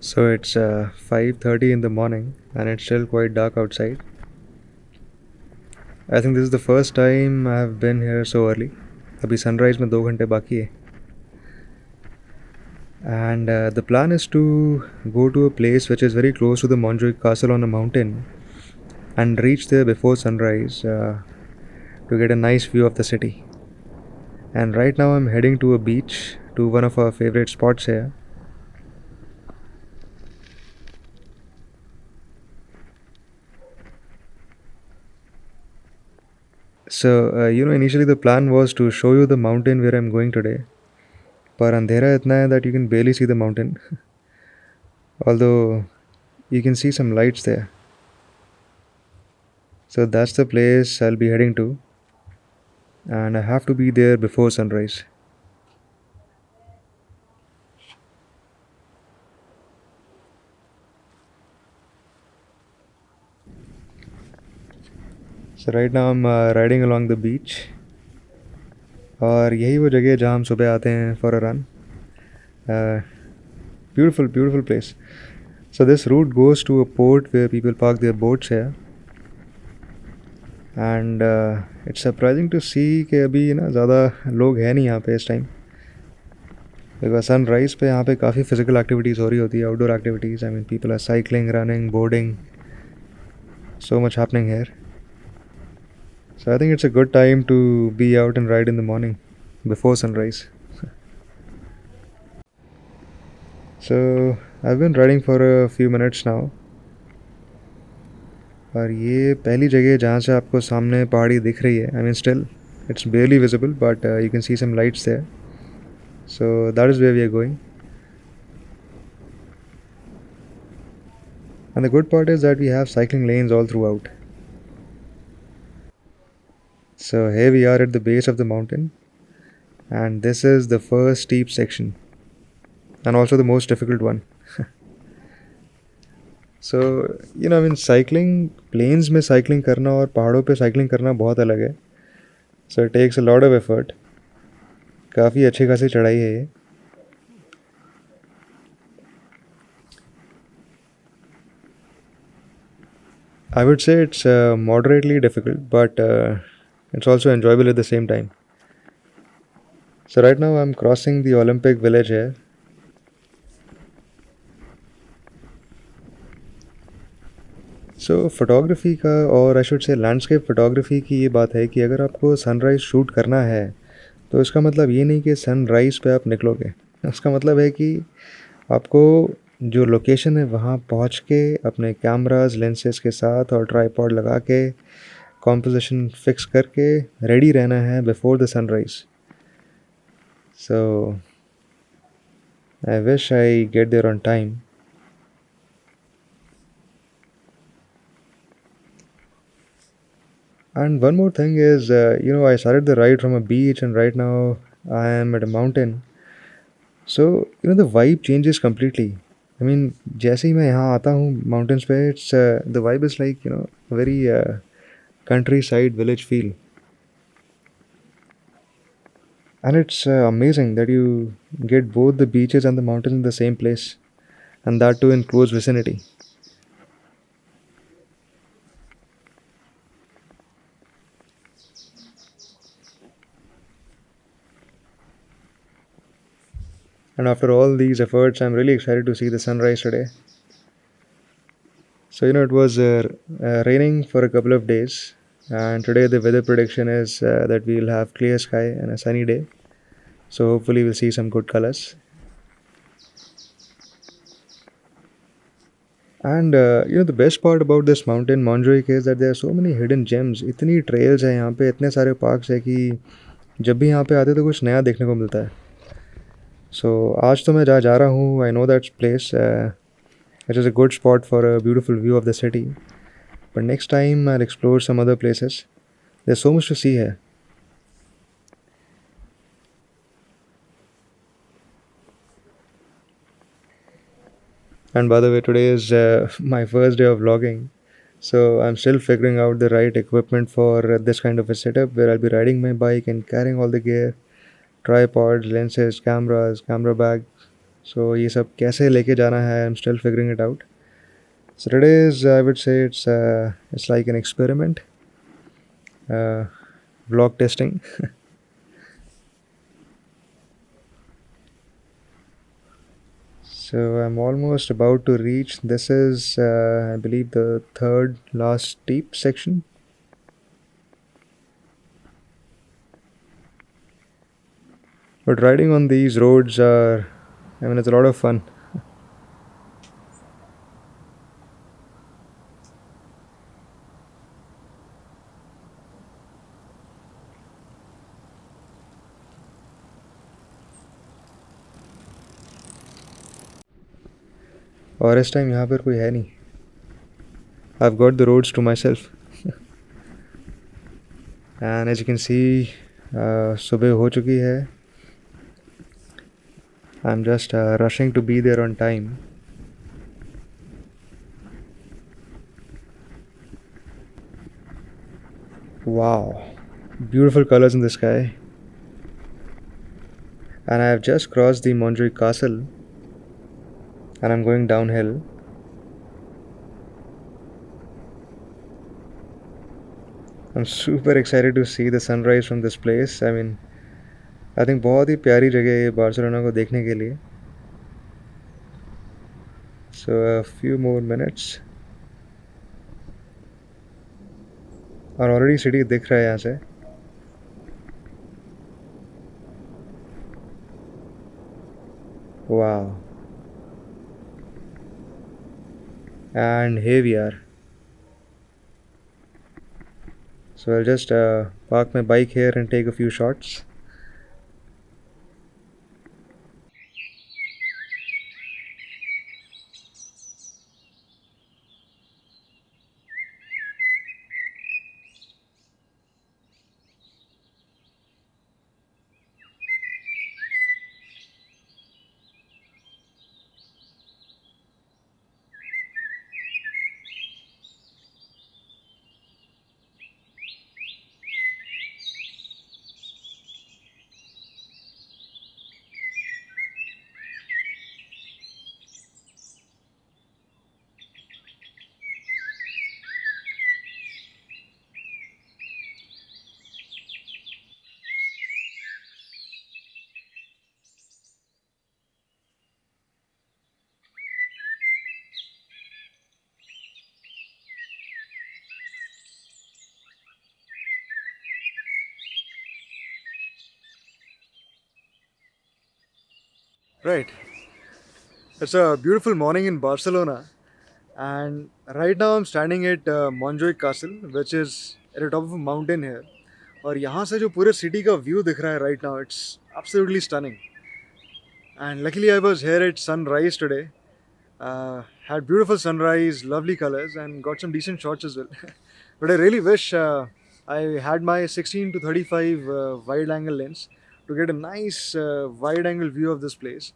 So it's 5:30 in the morning and it's still quite dark outside. I think this is the first time I have been here so early. अभी sunrise में 2 घंटे बाकी है. And the plan is to go to a place which is very close to the Montjuic Castle on a mountain and reach there before sunrise to get a nice view of the city. And right now I'm heading to a beach, to one of our favorite spots here. So, initially the plan was to show you the mountain where I'm going today. पर अंधेरा इतना है that you can barely see the mountain. Although you can see some lights there. So that's the place I'll be heading to. And I have to be there before sunrise. So right now I'm riding along the beach. और यही वो जगह है जहाँ हम सुबह आते हैं for a run. Beautiful place. So this route goes to a port where people park their boats here. And it's surprising to see कि अभी ना ज़्यादा लोग हैं नहीं यहाँ पे इस टाइम. बिकॉज सनराइज़ पे यहाँ पे काफ़ी फिजिकल एक्टिविटीज़ हो रही होती है, outdoor activities. I mean people are cycling, running, boarding, so much happening here. So I think it's a good time to be out and ride in the morning before sunrise. So I've been riding for a few minutes now. और ये पहली जगह जहाँ से आपको सामने पहाड़ी दिख रही है. I mean still it's barely visible but you can see some lights there. So that is where we are going. And the good part is that we have cycling lanes all throughout. So here we are at the base of the mountain, and this is the first steep section and also the most difficult one. So I mean cycling, plains में cycling करना और पहाड़ों पे cycling करना बहुत अलग है. So it takes a lot of effort. काफ़ी अच्छी खासी चढ़ाई है ये. I would say it's moderately difficult, but it's also enjoyable at the same time. So right now I'm crossing the Olympic Village here. So photography का और I should say landscape photography की ये बात है कि अगर आपको सनराइज़ शूट करना है तो इसका मतलब ये नहीं कि सनराइज़ पे आप निकलोगे. इसका मतलब है कि आपको जो लोकेशन है वहाँ पहुँच के अपने कैमराज, लेंसेज के साथ और ट्राईपॉड लगा के कॉम्पोजिशन फिक्स करके रेडी रहना है before the sunrise. So I wish I get there on time. And one more thing is, I started the ride from a beach and right now I am at a mountain. So, the vibe changes completely. I mean, जैसे ही मैं यहाँ आता हूँ mountains पे, it's the vibe is like, very countryside village feel. And it's amazing that you get both the beaches and the mountains in the same place. And that too in close vicinity. And after all these efforts, I'm really excited to see the sunrise today. So, it was raining for a couple of days. And today the weather prediction is that we'll have clear sky and a sunny day. So hopefully we'll see some good colors. And the best part about this mountain Montjuic is that there are so many hidden gems. इतनी trails हैं यहाँ पे, इतने सारे parks है कि जब भी यहाँ पे आते तो कुछ नया देखने को मिलता है. So आज तो मैं जहाँ जा रहा हूँ, I know that place. It is a good spot for a beautiful view of the city. But next time I'll explore some other places. There's so much to see here. And by the way, today is my first day of vlogging. So I'm still figuring out the right equipment for this kind of a setup where I'll be riding my bike and carrying all the gear, tripods, lenses, cameras, camera bag. सो ये सब कैसे लेके जाना है, I am still figuring it out. So today is, I would say, it's like an experiment, uh, vlog testing. So I'm almost about to reach. This is, I believe, the third last steep section. But riding on these roads are, I mean, it's a lot of fun. और इस time यहाँ पर कोई है नहीं. I've got the roads to myself. And as you can see, सुबह हो चुकी है. I'm just rushing to be there on time. Wow, beautiful colors in the sky. And I have just crossed the Montjuic Castle and I'm going downhill. I'm super excited to see the sunrise from this place. I mean, I think बहुत ही प्यारी जगह है ये Barcelona को देखने के लिए. So a few more minutes. और ऑलरेडी सिटी दिख रहा है यहाँ से. Wow. And here we are. So I'll just park my bike here and take a few shots. Right. It's a beautiful morning in Barcelona, and right now I'm standing at Montjuic Castle, which is at the top of a mountain here. और यहाँ से जो पूरे city का view दिख रहा है right now, it's absolutely stunning. And luckily I was here at sunrise today. Had beautiful sunrise, lovely colors, and got some decent shots as well. But I really wish I had my 16 to 35 wide angle lens to get a nice wide angle view of this place.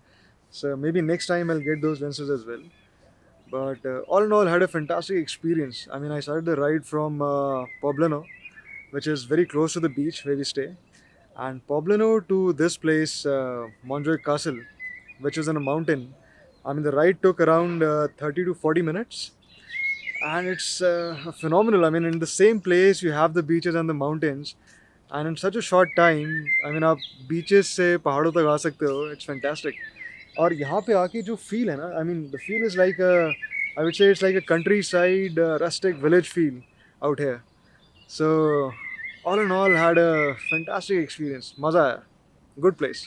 So maybe next time I'll get those lenses as well. But all in all, had a fantastic experience. I mean, I started the ride from Poblano, which is very close to the beach where we stay. And Poblano to this place, Montjuic Castle, which is on a mountain. I mean, the ride took around 30 to 40 minutes. And it's phenomenal. I mean, in the same place, you have the beaches and the mountains. And in such a short time, I mean, आप beaches से पहाड़ों तक आ सकते हो. It's fantastic. और यहाँ पे आके जो feel है ना, I mean, the feel is like I would say it's like a countryside, rustic village feel out here. So, all in all, had a fantastic experience. मज़ा आया. Good place.